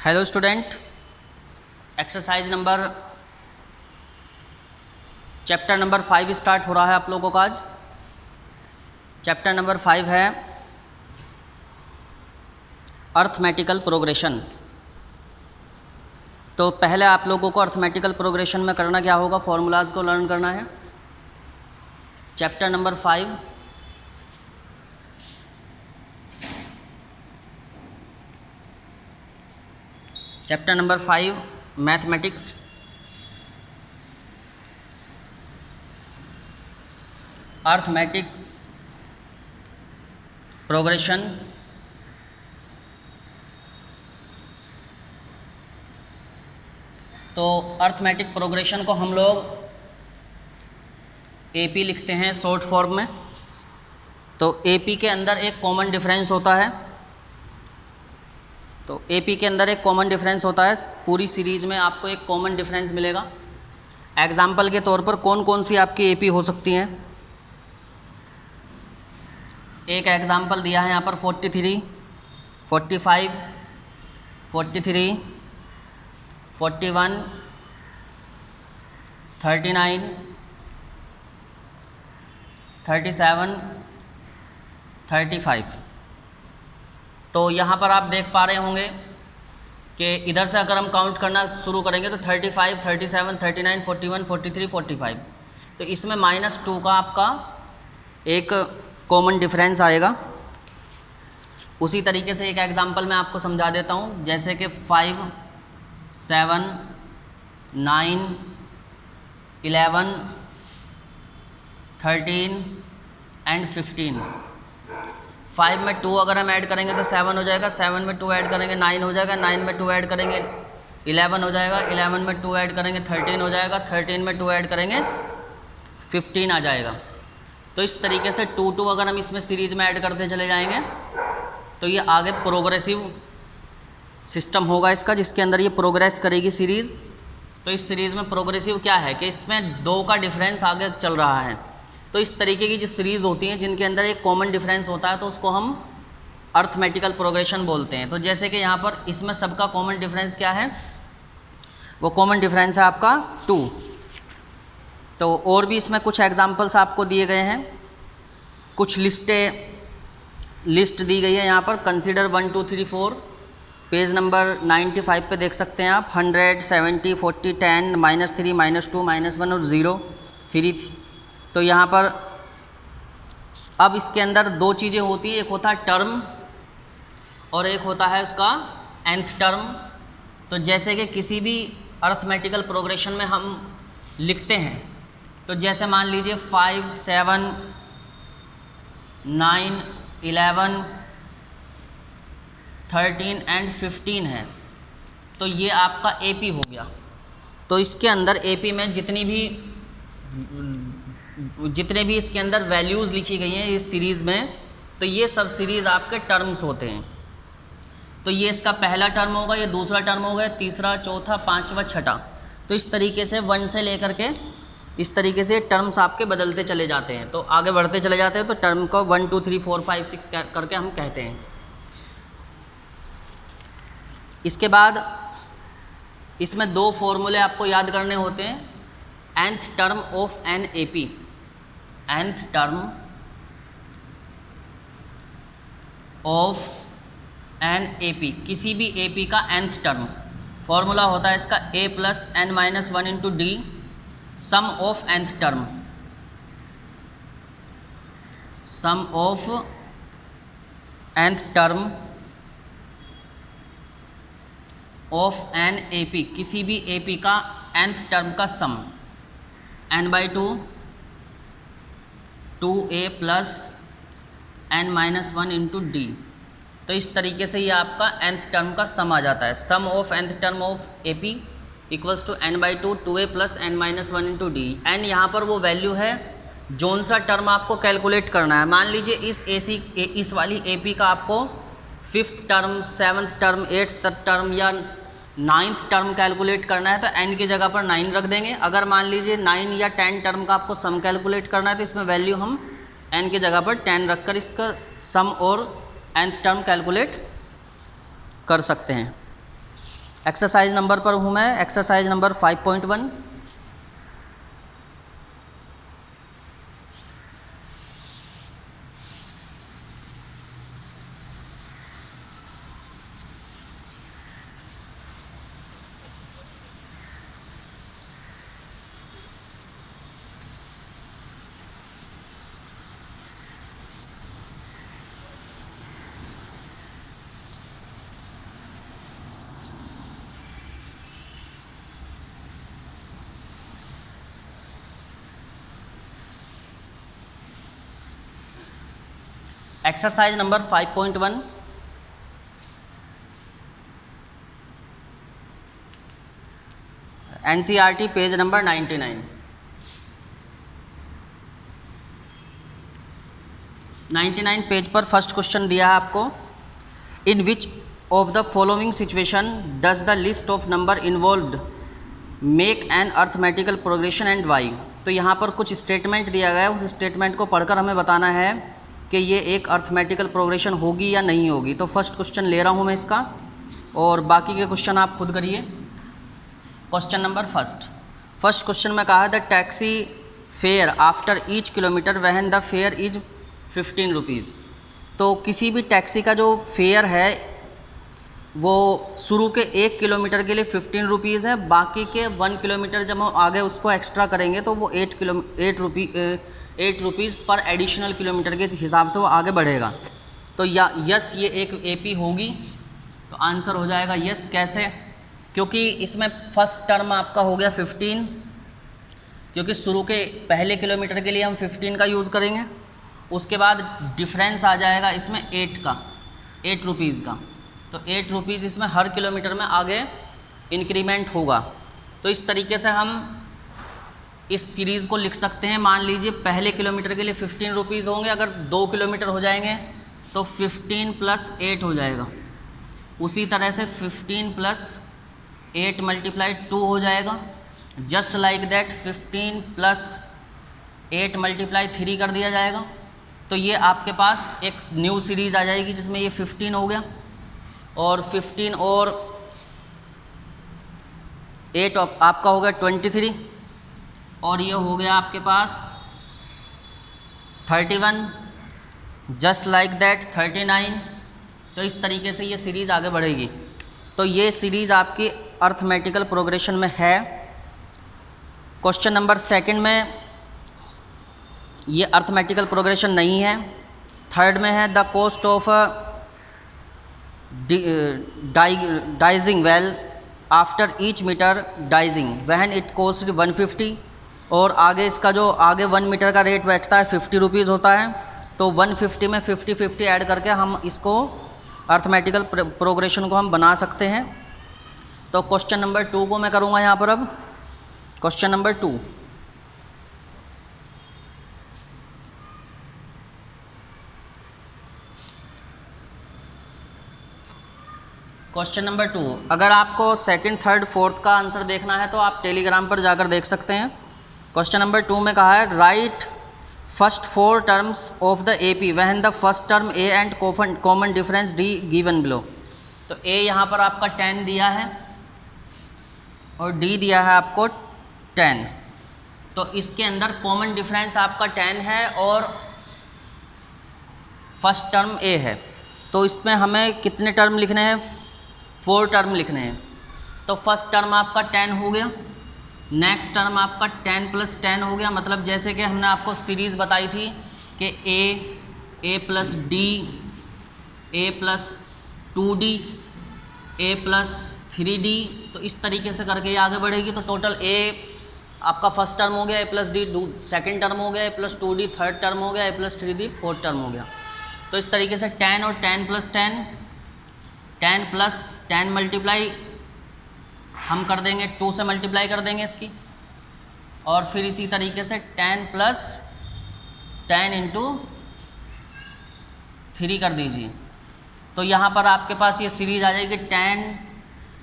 Hello student, exercise number chapter number 5 start हो रहा है आप लोगों का आज। चैप्टर नंबर 5 है अर्थमेटिकल प्रोग्रेशन। तो पहले आप लोगों को अर्थमेटिकल प्रोग्रेशन में करना क्या होगा, फॉर्मूलाज को लर्न करना है। Chapter number 5 mathematics. Arithmetic progression. तो अर्थमेटिक प्रोग्रेशन को हम लोग एपी लिखते हैं शॉर्ट फॉर्म में। तो एपी के अंदर एक कॉमन डिफरेंस होता है। पूरी सीरीज़ में आपको एक कॉमन डिफरेंस मिलेगा। एग्जाम्पल के तौर पर कौन कौन सी आपकी एपी हो सकती हैं। एक एग्जाम्पल दिया है यहाँ पर 43, 45, 43, 41, 39, 37, 35। तो यहाँ पर आप देख पा रहे होंगे कि इधर से अगर हम काउंट करना शुरू करेंगे तो 35, 37, 39, 41, 43, 45। तो इसमें -2 का आपका एक कॉमन डिफरेंस आएगा। उसी तरीके से एक एग्जांपल मैं आपको समझा देता हूँ, जैसे कि 5, 7, 9, 11, 13 एंड 15। 5 में 2 अगर हम ऐड करेंगे तो 7 हो जाएगा, 7 में 2 ऐड करेंगे 9 हो जाएगा, 9 में 2 ऐड करेंगे 11 हो जाएगा, 11 में 2 ऐड करेंगे 13 हो जाएगा, 13 में 2 ऐड करेंगे 15 आ जाएगा। तो इस तरीके से 2 अगर हम इसमें सीरीज़ में ऐड करते चले जाएंगे तो ये आगे प्रोग्रेसिव सिस्टम होगा इसका, जिसके अंदर ये प्रोग्रेस करेगी सीरीज़। तो इस सीरीज़ में प्रोग्रेसिव क्या है कि इसमें 2 का डिफरेंस आगे चल रहा है। तो इस तरीके की जो सीरीज़ होती हैं जिनके अंदर एक कॉमन डिफरेंस होता है तो उसको हम अर्थमेटिकल प्रोग्रेशन बोलते हैं। तो जैसे कि यहाँ पर इसमें सबका कॉमन डिफरेंस क्या है, वो कॉमन डिफरेंस है आपका 2। तो और भी इसमें कुछ एग्जांपल्स आपको दिए गए हैं, कुछ लिस्ट दी गई है यहाँ पर। कंसीडर 1, 2, 3, 4 पेज नंबर 95 पे देख सकते हैं आप। 100, 70, 40, 10, -3, -2, -1 और 0, 3। तो यहाँ पर अब इसके अंदर 2 चीज़ें होती हैं, एक होता है टर्म और एक होता है उसका nth टर्म। तो जैसे कि किसी भी अर्थमेटिकल प्रोग्रेशन में हम लिखते हैं, तो जैसे मान लीजिए 5, 7, 9, 11, 13 एंड 15 है। तो ये आपका एपी हो गया। तो इसके अंदर एपी में जितने भी इसके अंदर वैल्यूज़ लिखी गई हैं इस सीरीज़ में, तो ये सब सीरीज़ आपके टर्म्स होते हैं। तो ये इसका पहला टर्म होगा, ये दूसरा टर्म होगा, तीसरा, चौथा, पांचवा, छठा। तो इस तरीके से 1 से लेकर के इस तरीके से टर्म्स आपके बदलते चले जाते हैं। तो आगे बढ़ते चले जाते हैं तो टर्म को 1, 2, 3, 4, 5, 6 करके हम कहते हैं। इसके बाद इसमें 2 फॉर्मूले आपको याद करने होते हैं। nth term of an AP, nth term of an AP, किसी भी एपी का nth टर्म। फॉर्मूला होता है इसका a + n-1 × d sum of nth term, sum of nth term of an AP, किसी भी एपी का nth टर्म का सम, n/2 2a + n-1 × d। तो इस तरीके से ये आपका nth टर्म का सम आ जाता है। Sum of nth term of AP equals to n/2 2a + n-1 × d। n यहाँ पर वो वैल्यू है जोन सा टर्म आपको कैलकुलेट करना है। मान लीजिए इस वाली एपी का आपको 5th term, 7th term, 8th term या 9th टर्म कैलकुलेट करना है तो n की जगह पर 9 रख देंगे। अगर मान लीजिए 9 या 10 टर्म का आपको सम कैलकुलेट करना है तो इसमें वैल्यू हम n की जगह पर 10 रखकर इसका सम और nth टर्म कैलकुलेट कर सकते हैं। एक्सरसाइज नंबर पर हूँ मैं, exercise number 5.1। Exercise number 5.1, NCERT page number 99 page पर फर्स्ट क्वेश्चन दिया है आपको। In which of the following situation does the list of number involved make an arithmetical progression and why. तो यहाँ पर कुछ स्टेटमेंट दिया गया है, उस स्टेटमेंट को पढ़कर हमें बताना है कि ये एक अर्थमेटिकल प्रोग्रेशन होगी या नहीं होगी। तो फर्स्ट क्वेश्चन ले रहा हूँ मैं इसका, और बाकी के क्वेश्चन आप खुद करिए। क्वेश्चन नंबर फर्स्ट क्वेश्चन में कहा the taxi fare after each kilometre when the fair is 15 rupees. तो किसी भी टैक्सी का जो फेयर है वो शुरू के 1 किलोमीटर के लिए 15 रुपीज़ है, बाकी के 1 किलोमीटर जब हम आगे उसको एक्स्ट्रा करेंगे तो वो 8 रुपीज़ पर एडिशनल किलोमीटर के हिसाब से वो आगे बढ़ेगा। तो यस ये एक एपी होगी, तो आंसर हो जाएगा यस। कैसे? क्योंकि इसमें फर्स्ट टर्म आपका हो गया 15, क्योंकि शुरू के पहले किलोमीटर के लिए हम 15 का यूज़ करेंगे, उसके बाद डिफरेंस आ जाएगा इसमें 8 रुपीज़ का। तो 8 रुपीज़ इसमें हर किलोमीटर में आगे इंक्रीमेंट होगा। तो इस तरीके से हम इस सीरीज़ को लिख सकते हैं। मान लीजिए पहले किलोमीटर के लिए 15 रुपीज़ होंगे, अगर 2 किलोमीटर हो जाएंगे तो 15 + 8 हो जाएगा। उसी तरह से 15 + 8 × 2 हो जाएगा। जस्ट लाइक दैट 15 + 8 × 3 कर दिया जाएगा। तो ये आपके पास एक न्यू सीरीज़ आ जाएगी जिसमें ये 15 हो गया, और 15 और 8 आपका हो गया 23, और ये हो गया आपके पास 31, जस्ट लाइक दैट 39। तो इस तरीके से ये सीरीज़ आगे बढ़ेगी। तो ये सीरीज़ आपकी अर्थमेटिकल प्रोग्रेशन में है। क्वेश्चन नंबर 2 में ये अर्थमेटिकल प्रोग्रेशन नहीं है। 3rd में है the cost of digging well after each metre digging when it cost 150, और आगे इसका जो आगे 1 मीटर का रेट बैठता है 50 रुपीज़ होता है। तो 150 में 50 ऐड करके हम इसको अर्थमेटिकल प्रोग्रेशन को हम बना सकते हैं। तो क्वेश्चन नंबर 2 को मैं करूँगा यहाँ पर। अब क्वेश्चन नंबर 2, क्वेश्चन नंबर 2, अगर आपको 2nd, 3rd, 4th का आंसर देखना है तो आप टेलीग्राम पर जाकर देख सकते हैं। क्वेश्चन नंबर 2 में कहा है right first 4 terms of the AP when the first term A and common difference D given below. तो ए यहाँ पर आपका 10 दिया है और डी दिया है आपको 10। तो इसके अंदर कॉमन डिफरेंस आपका 10 है और फर्स्ट टर्म ए है। तो इसमें हमें कितने टर्म लिखने हैं? 4 टर्म लिखने हैं। तो फर्स्ट टर्म आपका 10 हो गया, नेक्स्ट टर्म आपका 10 + 10 हो गया। मतलब जैसे कि हमने आपको सीरीज़ बताई थी कि a + d, a + 2d, a + 3d, तो इस तरीके से करके ये आगे बढ़ेगी। तो टोटल a आपका फर्स्ट टर्म हो गया, a + d सेकंड टर्म हो गया, a + 2d थर्ड टर्म हो गया, a + 3d फोर्थ टर्म हो गया। तो इस तरीके से 10 और 10 + 10, 10 + 10 मल्टीप्लाई हम कर देंगे, 2 से मल्टीप्लाई कर देंगे इसकी, और फिर इसी तरीके से 10 + 10 × 3 कर दीजिए। तो यहाँ पर आपके पास ये सीरीज़ आ जाएगी 10,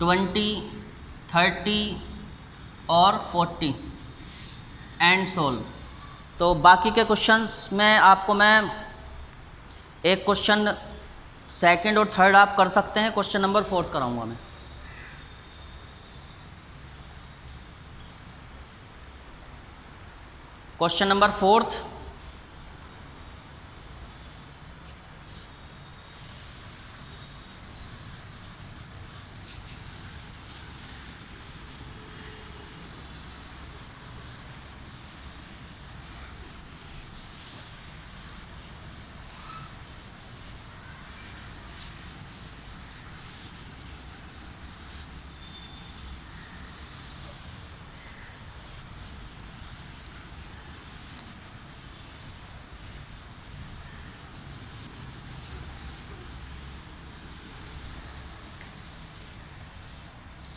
20, 30 और 40 एंड सोल्व। तो बाकी के क्वेश्चंस में आपको मैं एक क्वेश्चन 2nd और 3rd आप कर सकते हैं, क्वेश्चन नंबर 4th कराऊंगा मैं। Question number 4th,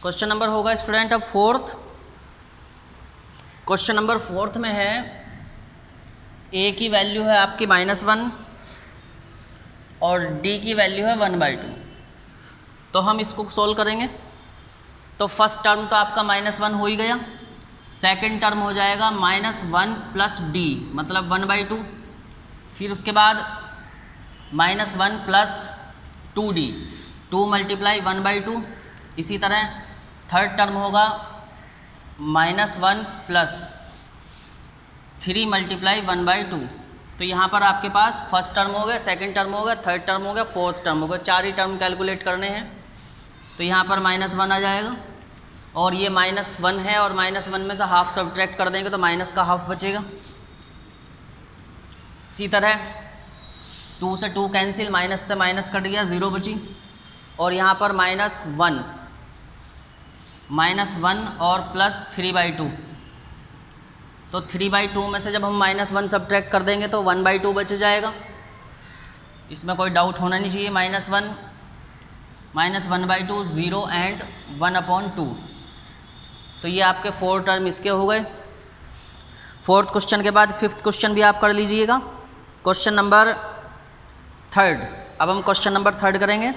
question number होगा स्टूडेंट अब 4th। क्वेश्चन नंबर 4th में है ए की वैल्यू है आपकी -1 और डी की वैल्यू है 1/2। तो हम इसको सोल्व करेंगे। तो फर्स्ट टर्म तो आपका -1 हो ही गया, सेकंड टर्म हो जाएगा -1 प्लस डी मतलब 1/2, फिर उसके बाद -1 प्लस 2d 2 × 1/2। इसी तरह थर्ड टर्म होगा -1 प्लस 3 × 1/2। तो यहाँ पर आपके पास फर्स्ट टर्म हो गया, सेकंड टर्म हो गया, थर्ड टर्म हो गया, फोर्थ टर्म हो गया, 4 ही टर्म कैलकुलेट करने हैं। तो यहाँ पर -1 आ जाएगा और ये -1 है और -1 में से हाफ सब्ट्रैक्ट कर देंगे तो माइनस का हाफ बचेगा। इसी तरह 2 से 2 कैंसिल, माइनस से माइनस कट गया, 0 बची। और यहाँ पर -1 और प्लस 3/2। तो 3/2 में से जब हम -1 सब्ट्रैक्ट कर देंगे तो 1/2 बच जाएगा। इसमें कोई डाउट होना नहीं चाहिए। -1 -1/2 0 एंड 1/2। तो ये आपके 4 टर्म इसके हो गए। 4th क्वेश्चन के बाद 5th क्वेश्चन भी आप कर लीजिएगा। Question number 3rd। अब हम क्वेश्चन नंबर 3rd करेंगे।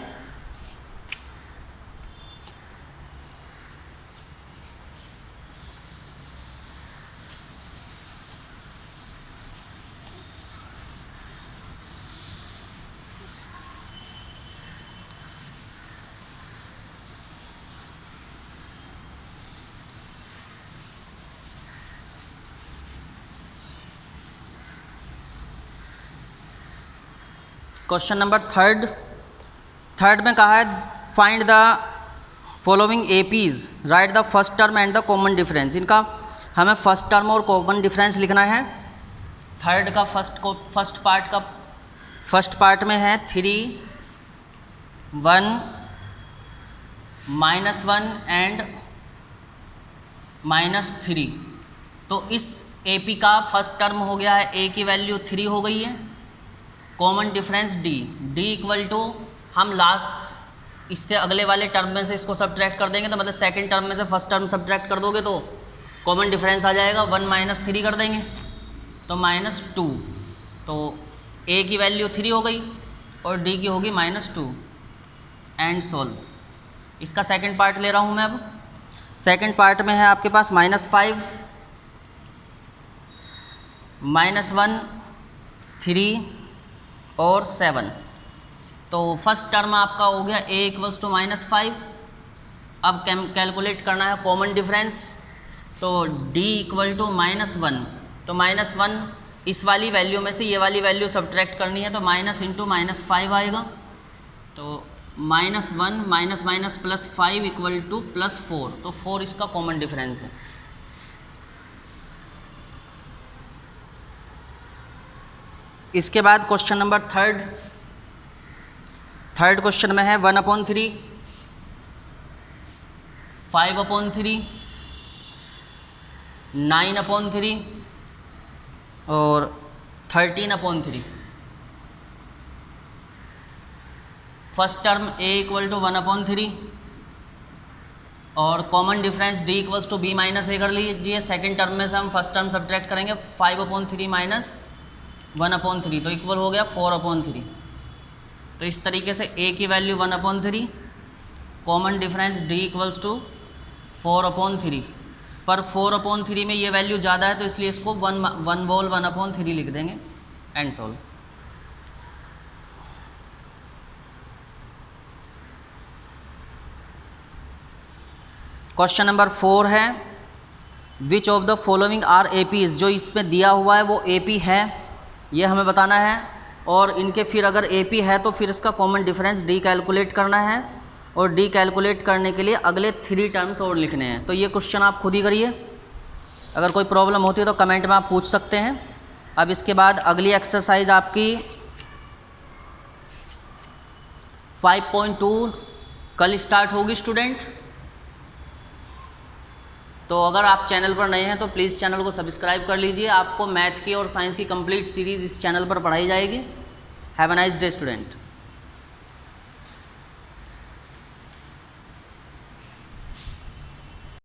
क्वेश्चन नंबर 3rd में कहा है find the following APs, right the first term and the common difference. इनका हमें फर्स्ट टर्म और कॉमन डिफरेंस लिखना है। 3rd का फर्स्ट पार्ट में है 3 1 -1 एंड -3। तो इस एपी का फर्स्ट टर्म हो गया है, ए की वैल्यू 3 हो गई है। Common difference D equal to, हम लास्ट इससे अगले वाले टर्म में से इसको सब्ट्रैक्ट कर देंगे तो मतलब सेकंड टर्म में से फर्स्ट टर्म सब्ट्रैक्ट कर दोगे तो कॉमन डिफरेंस आ जाएगा। 1 - 3 कर देंगे तो -2। तो ए की वैल्यू 3 हो गई और डी की होगी -2 एंड सोल्व। इसका सेकंड पार्ट ले रहा हूँ मैं। अब सेकंड पार्ट में है आपके पास -5 -1 3 और 7। तो फर्स्ट टर्म आपका हो गया a = -5। अब कैलकुलेट करना है कॉमन डिफरेंस। तो d = -1। तो -1 इस वाली वैल्यू में से ये वाली वैल्यू सब्ट्रैक्ट करनी है तो माइनस इंटू -5 आएगा। तो -1 - +5 = +4। तो 4 इसका कॉमन डिफरेंस है। इसके बाद क्वेश्चन नंबर 3rd क्वेश्चन में है 1/3 5/3 9/3 और 13/3। फर्स्ट टर्म a = 1/3 और common difference d = b - a कर लीजिए। सेकंड टर्म में से हम फर्स्ट टर्म सब्ट्रैक्ट करेंगे 5/3 - 1/3 तो इक्वल हो गया 4/3। तो इस तरीके से a की वैल्यू 1/3, कॉमन डिफरेंस d = 4/3। पर 4/3 में ये वैल्यू ज़्यादा है तो इसलिए इसको 1/3 लिख देंगे एंड सॉल्व। क्वेश्चन नंबर 4 है which of the following are APs, जो इसमें दिया हुआ है वो एपी है, ये हमें बताना है। और इनके फिर अगर एपी है तो फिर इसका कॉमन डिफरेंस डी कैलकुलेट करना है, और डी कैलकुलेट करने के लिए अगले 3 टर्म्स और लिखने हैं। तो ये क्वेश्चन आप खुद ही करिए, अगर कोई प्रॉब्लम होती है तो कमेंट में आप पूछ सकते हैं। अब इसके बाद अगली एक्सरसाइज आपकी 5.2 कल स्टार्ट होगी स्टूडेंट। तो अगर आप चैनल पर नए हैं तो प्लीज़ चैनल को सब्सक्राइब कर लीजिए, आपको मैथ की और साइंस की कंप्लीट सीरीज़ इस चैनल पर पढ़ाई जाएगी। Have a nice day student.